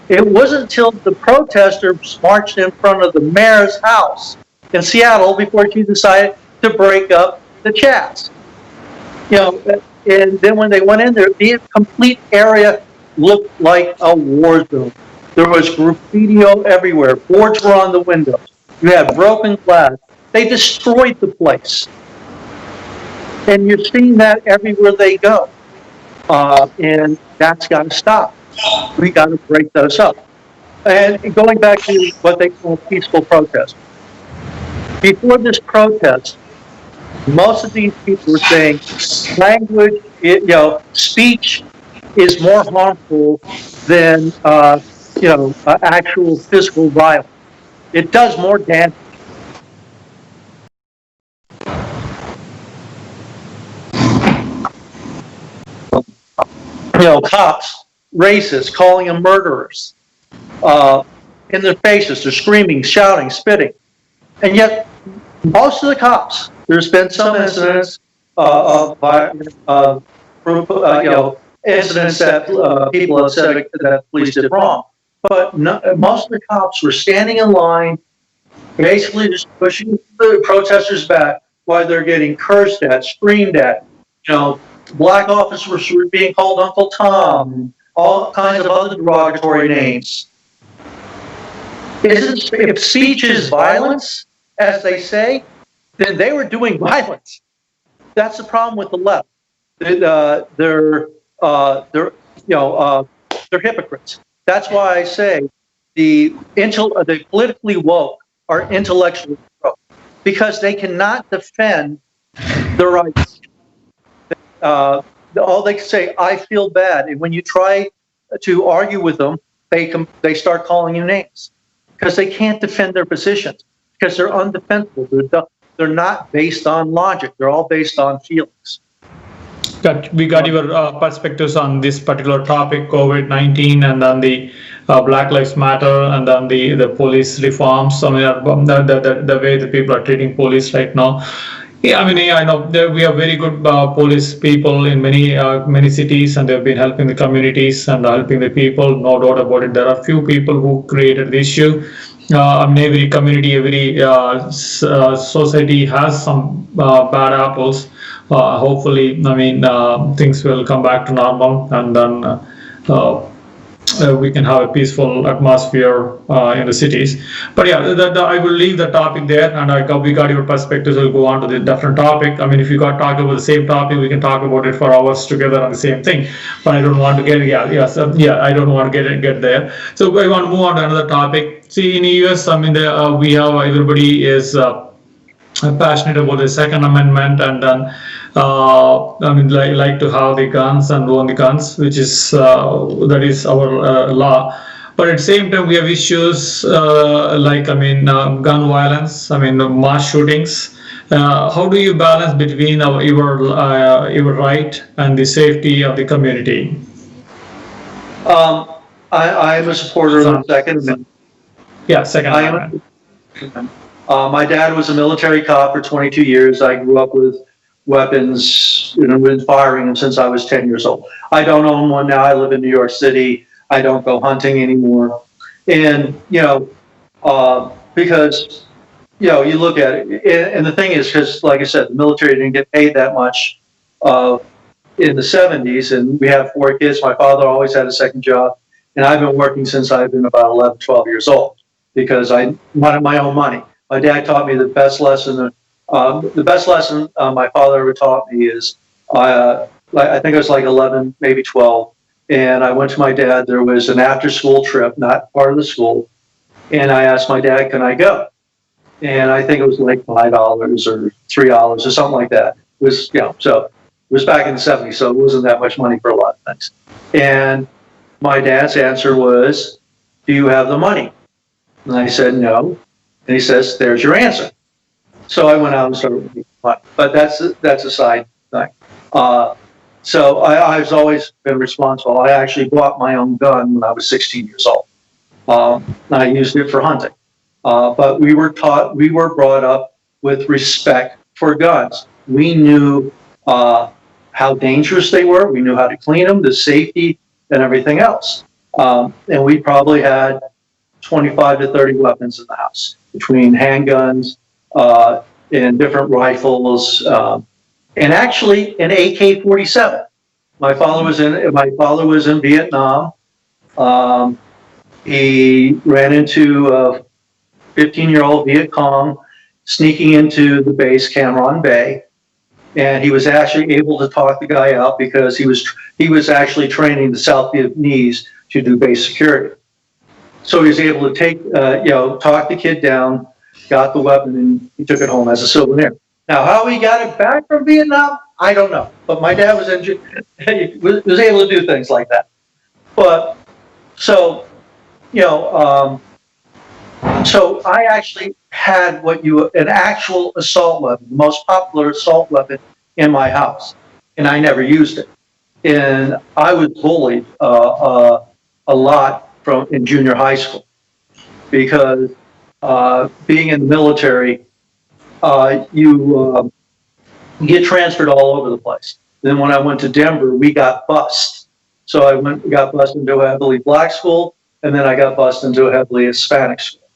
it wasn't until the protesters marched in front of the mayor's house in Seattle before she decided to break up the chats. And then when they went in there, the complete area looked like a war zone. There was graffiti everywhere. Boards were on the windows. You had broken glass. They destroyed the place. And you're seeing that everywhere they go. And that's got to stop. We got to break those up. And going back to what they call peaceful protest. Before this protest, most of these people were saying language, speech is more harmful than, actual physical violence. It does more damage. Cops, racists, calling them murderers. In their faces, they're screaming, shouting, spitting. And yet, most of the cops, there's been some incidents incidents that people have said that police did wrong. But most of the cops were standing in line, basically just pushing the protesters back while they're getting cursed at, screamed at. Black officers were being called Uncle Tom, all kinds of other derogatory names. If speech is violence, as they say, then they were doing violence. That's the problem with the left. They're hypocrites. That's why I say the politically woke are intellectually broke, because they cannot defend their rights. All they can say, I feel bad, and when you try to argue with them, they start calling you names because they can't defend their positions, because they're undefensible. They're not based on logic. They're all based on feelings. We got your perspectives on this particular topic, COVID-19, and then the Black Lives Matter, and then the police reforms. I mean, the way the people are treating police right now. Yeah, I know we have very good police people in many cities, and they've been helping the communities and helping the people. No doubt about it. There are few people who created the issue. Every community, every society has some bad apples. Hopefully, things will come back to normal, and then we can have a peaceful atmosphere in the cities. But yeah, I will leave the topic there, and we got your perspectives. We'll go on to the different topic. If you got talk about the same topic, we can talk about it for hours together on the same thing. But I don't want to get I don't want to get there. So I want to move on to another topic. See, in the US, we have everybody is passionate about the Second Amendment, and then like to have the guns and own the guns, which is that is our law. But at the same time, we have issues gun violence, mass shootings. How do you balance between your right and the safety of the community? I'm a supporter of the Second Amendment. Yeah, Second Amendment. My dad was a military cop for 22 years. I grew up with weapons, been firing them since I was 10 years old. I don't own one now. I live in New York City. I don't go hunting anymore. And, because, you look at it, and the thing is, because like I said, the military didn't get paid that much in the 70s, and we have 4 kids. My father always had a second job, and I've been working since I've been about 11, 12 years old, because I wanted my own money. My dad taught me the best lesson my father ever taught me is, I think I was like 11, maybe 12, and I went to my dad. There was an after-school trip, not part of the school, and I asked my dad, can I go? And I think it was like $5 or $3 or something like that. It was, so it was back in the 70s, so it wasn't that much money for a lot of things. And my dad's answer was, do you have the money? And I said, no. And he says, there's your answer. So I went out and started making money. But that's a side thing. So I've always been responsible. I actually bought my own gun when I was 16 years old. I used it for hunting. But we were brought up with respect for guns. We knew how dangerous they were. We knew how to clean them, the safety, and everything else. And we probably had 25 to 30 weapons in the house, between handguns and different rifles, and actually an AK-47. My father was in Vietnam, He ran into a 15-year-old Viet Cong sneaking into the base, Cam Bay, and he was actually able to talk the guy out because he was actually training the South Vietnamese to do base security. So he was able to talk the kid down, got the weapon, and he took it home as a souvenir. Now, how he got it back from Vietnam, I don't know. But my dad was able to do things like that. But so, so I actually had an actual assault weapon, the most popular assault weapon in my house, and I never used it. And I was bullied a lot in junior high school because being in the military, you get transferred all over the place. Then when I went to Denver, we got bused. So I got bused into a heavily black school, and then I got bused into a heavily Hispanic school.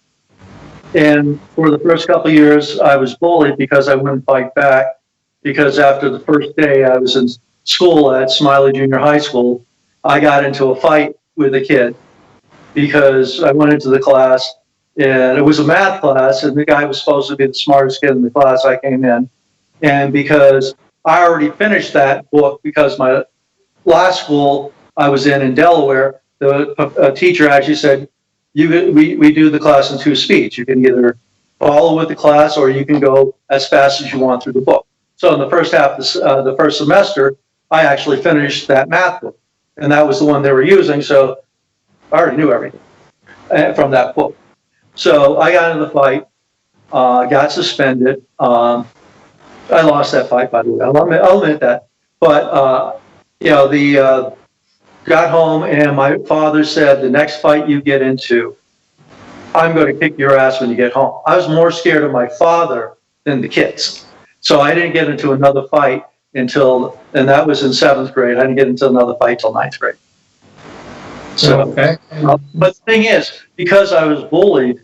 And for the first couple of years, I was bullied because I wouldn't fight back. Because after the first day I was in school at Smiley Junior High School, I got into a fight with a kid because I went into the class, and it was a math class, and the guy was supposed to be the smartest kid in the class. I came in, and because I already finished that book, because my last school I was in Delaware, the teacher actually said, we do the class in 2 speeds. You can either follow with the class, or you can go as fast as you want through the book. So in the first half of the first semester, I actually finished that math book, and that was the one they were using. So I already knew everything from that book. So I got into the fight, got suspended. I lost that fight, by the way. I'll admit that. But got home, and my father said, the next fight you get into, I'm going to kick your ass when you get home. I was more scared of my father than the kids. So I didn't get into another fight and that was in 7th grade. I didn't get into another fight till 9th grade. So, okay. But the thing is, because I was bullied,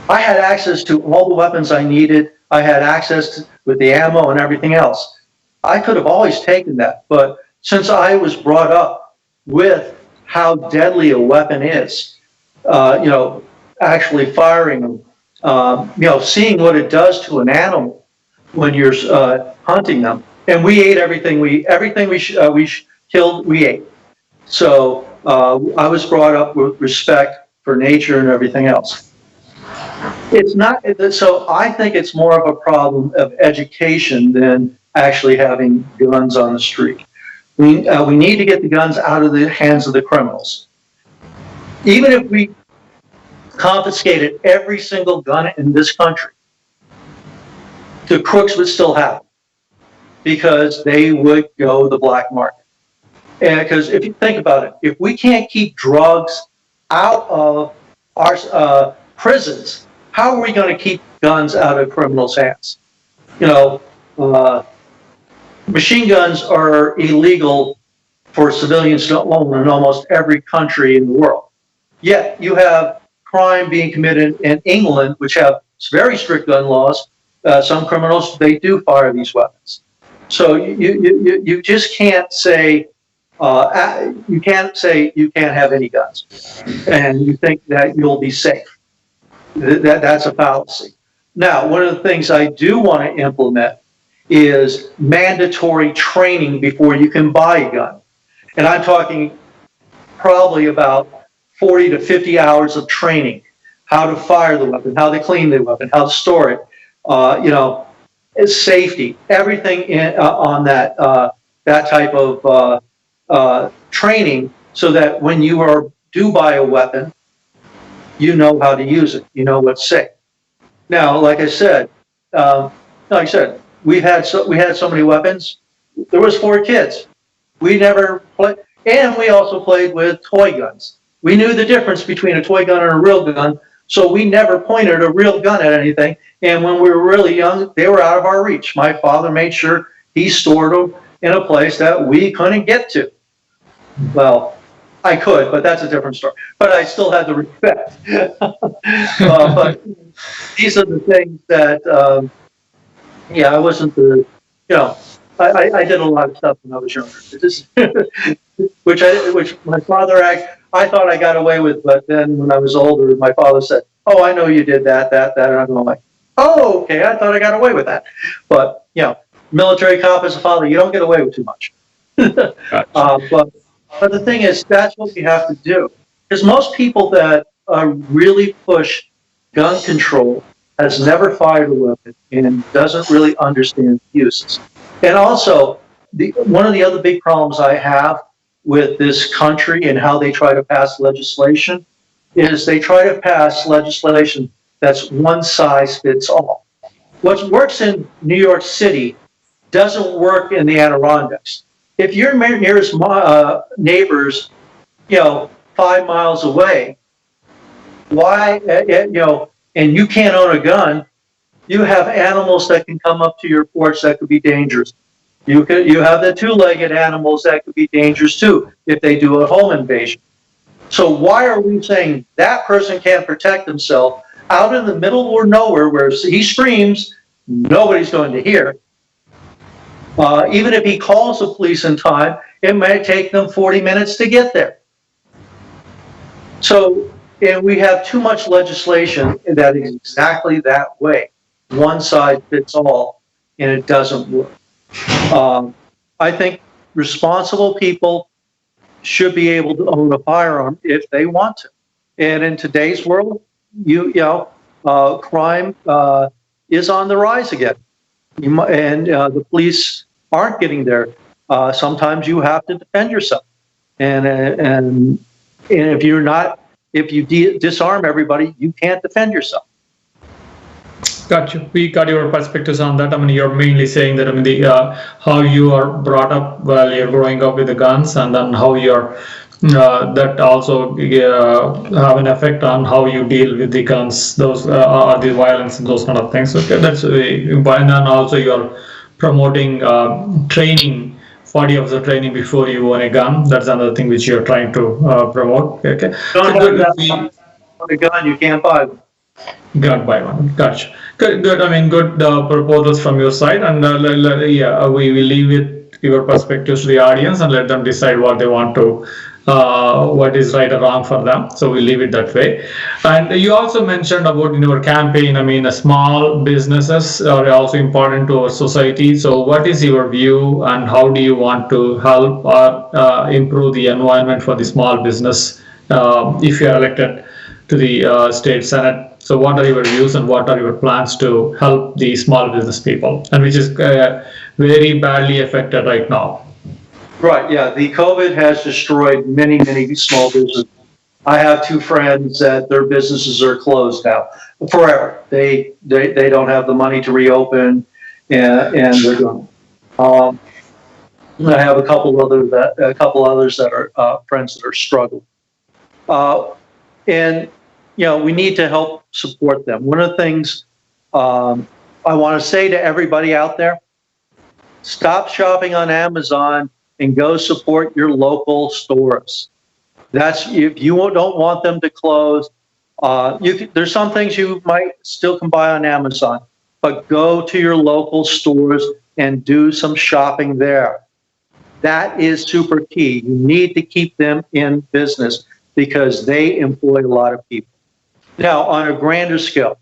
I had access to all the weapons I needed. I had access with the ammo and everything else. I could have always taken that, but since I was brought up with how deadly a weapon is, actually firing them, seeing what it does to an animal when you're hunting them, and we ate everything we killed, we ate. So I was brought up with respect for nature and everything else. It's not so. I think it's more of a problem of education than actually having guns on the street. We need to get the guns out of the hands of the criminals. Even if we confiscated every single gun in this country, the crooks would still have them because they would go the black market. And because if you think about it, if we can't keep drugs out of our prisons, how are we going to keep guns out of criminals' hands? Machine guns are illegal for civilians to own in almost every country in the world. Yet you have crime being committed in England, which have very strict gun laws. Some criminals, they do fire these weapons. So you just can't say you can't have any guns, and you think that you'll be safe. That's a fallacy. Now, one of the things I do want to implement is mandatory training before you can buy a gun. And I'm talking probably about 40 to 50 hours of training, how to fire the weapon, how to clean the weapon, how to store it, it's safety, everything on that type of training, so that when you do buy a weapon, you know how to use it, you know what's safe. Now, like I said, we had so many weapons. There was 4 kids. We never played, and we also played with toy guns. We knew the difference between a toy gun and a real gun, so we never pointed a real gun at anything. And when we were really young, they were out of our reach. My father made sure he stored them in a place that we couldn't get to. Well, I could, but that's a different story. But I still had the respect. But these are the things that, I wasn't I did a lot of stuff when I was younger. Which my father I thought I got away with, but then when I was older, my father said, "Oh, I know you did that, and I'm like, "Oh, okay, I thought I got away with that." But, military cop as a father, you don't get away with too much. Gotcha. But the thing is, that's what we have to do. Because most people that really push gun control has never fired a weapon and doesn't really understand the uses. And also, one of the other big problems I have with this country and how they try to pass legislation is they try to pass legislation that's one size fits all. What works in New York City doesn't work in the Adirondacks. If your nearest neighbors, 5 miles away, why, and you can't own a gun, you have animals that can come up to your porch that could be dangerous. You have the two-legged animals that could be dangerous too if they do a home invasion. So why are we saying that person can't protect himself out in the middle of nowhere where he screams, nobody's going to hear? Even if he calls the police in time, it might take them 40 minutes to get there. So, and we have too much legislation that is exactly that way. One size fits all, and it doesn't work. I think responsible people should be able to own a firearm if they want to. And in today's world, crime is on the rise again. The police aren't getting there. Sometimes you have to defend yourself. And if you disarm everybody, you can't defend yourself. Got you. We got your perspectives on that. I mean, you're mainly saying that, I mean, how you are brought up while you're growing up with the guns, and then how you're that also have an effect on how you deal with the guns, those or the violence and those kind of things. Okay, that's important. And also you're promoting training, 40 hours of training before you own a gun. That's another thing which you're trying to promote. Okay. Don't have that on a gun, you can't buy one. Gun by one. Gotcha. Good. I mean, good proposals from your side, and we will leave it your perspectives to the audience and let them decide what they want to, what is right or wrong for them. So we leave it that way. And you also mentioned about in your campaign, I mean, small businesses are also important to our society. So what is your view, and how do you want to help or improve the environment for the small business if you are elected to the state senate? So what are your views and what are your plans to help the small business people, and which is very badly affected right now? Right, yeah. The COVID has destroyed many, many small businesses. I have two friends that their businesses are closed now forever. They don't have the money to reopen, and they're gone. I have a couple others that are friends that are struggling. And we need to help support them. One of the things I want to say to everybody out there: stop shopping on Amazon and go support your local stores. That's if you don't want them to close. There's some things you might still can buy on Amazon, but go to your local stores and do some shopping there. That is super key. You need to keep them in business because they employ a lot of people. Now, on a grander scale,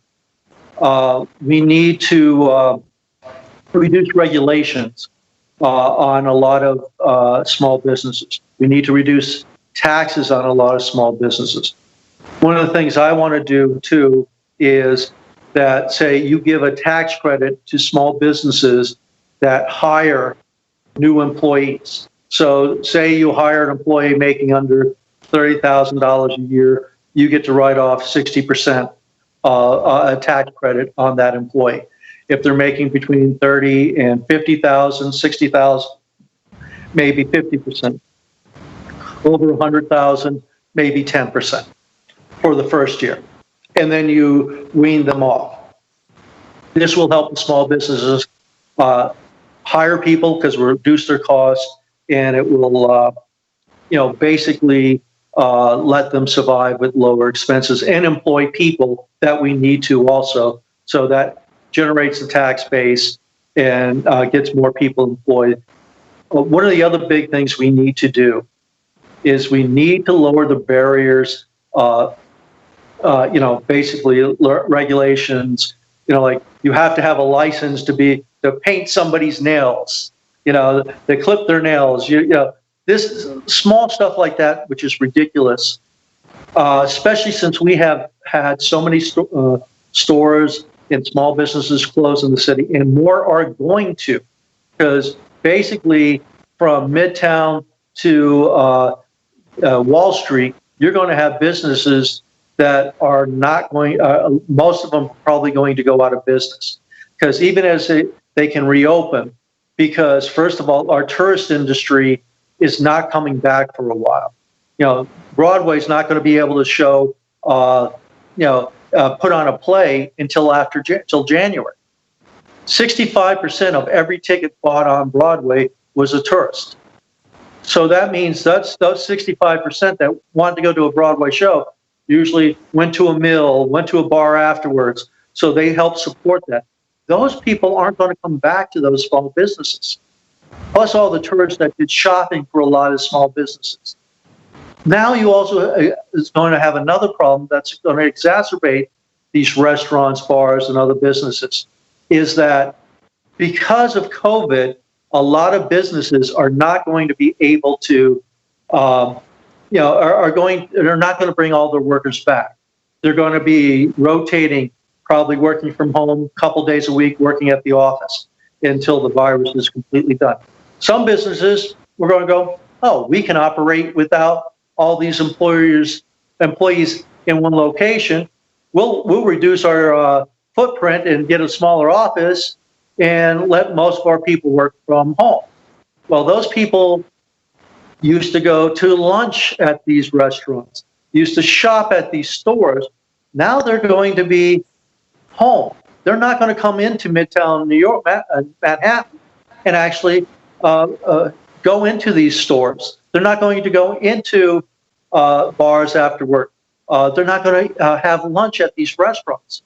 we need to reduce regulations on a lot of small businesses. We need to reduce taxes on a lot of small businesses. One of the things I want to do, too, is that, say, you give a tax credit to small businesses that hire new employees. So, say you hire an employee making under $30,000 a year, you get to write off 60% a tax credit on that employee. If they're making between 30 and 50,000, 60,000, maybe 50%. Over 100,000, maybe 10% for the first year. And then you wean them off. This will help the small businesses hire people because we'll reduce their costs, and it will, basically let them survive with lower expenses and employ people that we need to also. So that generates the tax base and gets more people employed. One of the other big things we need to do is we need to lower the barriers, basically regulations, like you have to have a license to paint somebody's nails, they clip their nails, this small stuff like that, which is ridiculous, especially since we have had so many stores and small businesses close in the city, and more are going to, because basically from Midtown to Wall Street, you're going to have businesses that are not going, most of them probably going to go out of business. Because even as they can reopen, because first of all, our tourist industry is not coming back for a while. Broadway's not going to be able to show, put on a play till January. 65% of every ticket bought on Broadway was a tourist. So that means those 65% that wanted to go to a Broadway show usually went to a mill, went to a bar afterwards. So they help support that. Those people aren't going to come back to those small businesses. Plus all the tourists that did shopping for a lot of small businesses. Now you also is going to have another problem that's going to exacerbate these restaurants, bars, and other businesses, is that because of COVID, a lot of businesses are not going to be able to, they're not going to bring all their workers back. They're going to be rotating, probably working from home a couple days a week, working at the office until the virus is completely done. Some businesses, we're going to go, oh, we can operate without all these employees in one location. We'll reduce our footprint and get a smaller office and let most of our people work from home. Well, those people used to go to lunch at these restaurants, used to shop at these stores. Now they're going to be home. They're not going to come into Midtown New York, Manhattan, and actually go into these stores. They're not going to go into bars after work. They're not going to have lunch at these restaurants.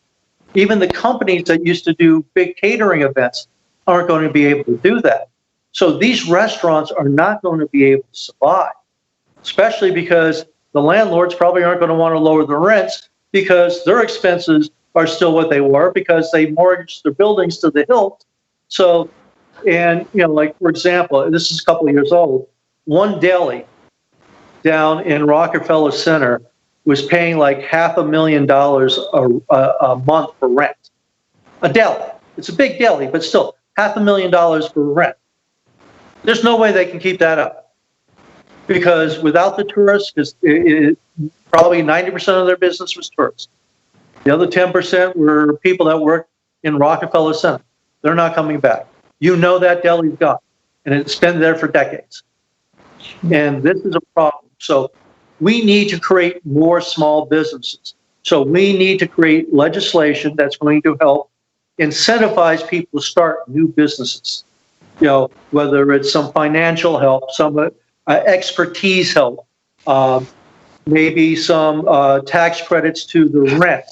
Even the companies that used to do big catering events aren't going to be able to do that. So these restaurants are not going to be able to survive, especially because the landlords probably aren't going to want to lower the rents because their expenses are still what they were because they mortgaged their buildings to the hilt. So, and, like, for example, this is a couple of years old, one deli down in Rockefeller Center was paying like $500,000 a month for rent. A deli. It's a big deli, but still $500,000 for rent. There's no way they can keep that up. Because without the tourists, probably 90% of their business was tourists. The other 10% were people that worked in Rockefeller Center. They're not coming back. That deli's gone. And it's been there for decades. And this is a problem. So we need to create more small businesses. So we need to create legislation that's going to help incentivize people to start new businesses. Whether it's some financial help, some expertise help, maybe some tax credits to the rent,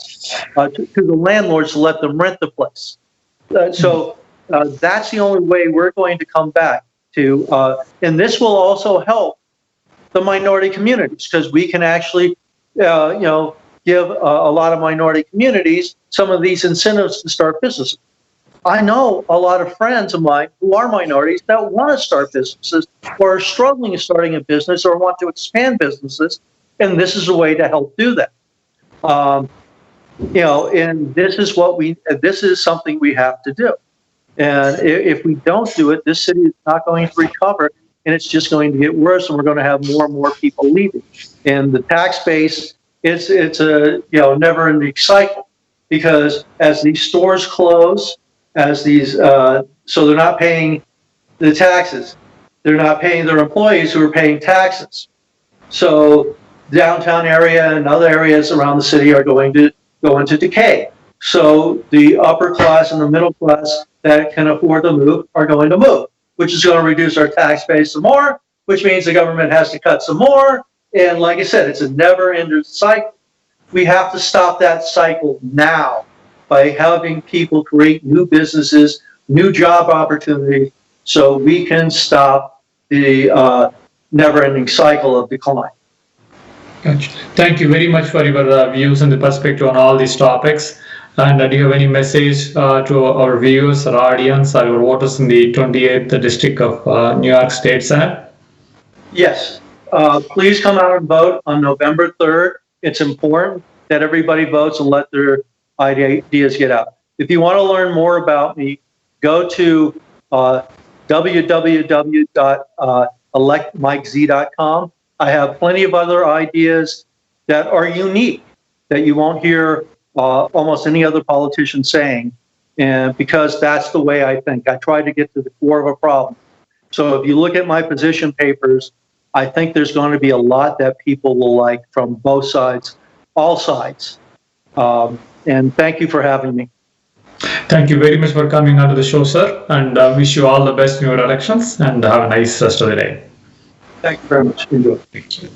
to the landlords to let them rent the place. So that's the only way we're going to come back to, and this will also help the minority communities because we can actually, give a lot of minority communities some of these incentives to start businesses. I know a lot of friends of mine who are minorities that want to start businesses or are struggling in starting a business or want to expand businesses, and this is a way to help do that. And this is something we have to do. And if we don't do it, this city is not going to recover, and it's just going to get worse, and we're going to have more and more people leaving. And the tax base, it's a never-ending cycle, because as these stores close, as these so they're not paying the taxes, they're not paying their employees who are paying taxes. So downtown area and other areas around the city are going to go into decay. So the upper class and the middle class that can afford to move are going to move, which is going to reduce our tax base some more, which means the government has to cut some more. And like I said, it's a never-ending cycle. We have to stop that cycle now by having people create new businesses, new job opportunities, so we can stop the never-ending cycle of decline. Gotcha. Thank you very much for your views and the perspective on all these topics. And do you have any message to our viewers or audience or our voters in the 28th district of New York State Senate? Yes, please come out and vote on November 3rd. It's important that everybody votes and let their ideas get out. If you want to learn more about me, go to www.electmikez.com. I have plenty of other ideas that are unique that you won't hear almost any other politician saying, and because that's the way I think. I try to get to the core of a problem. So if you look at my position papers, I think there's going to be a lot that people will like from both sides, all sides. And thank you for having me. Thank you very much for coming onto the show, sir, and wish you all the best in your elections and have a nice rest of the day. Thank you very much. Enjoy. Thank you.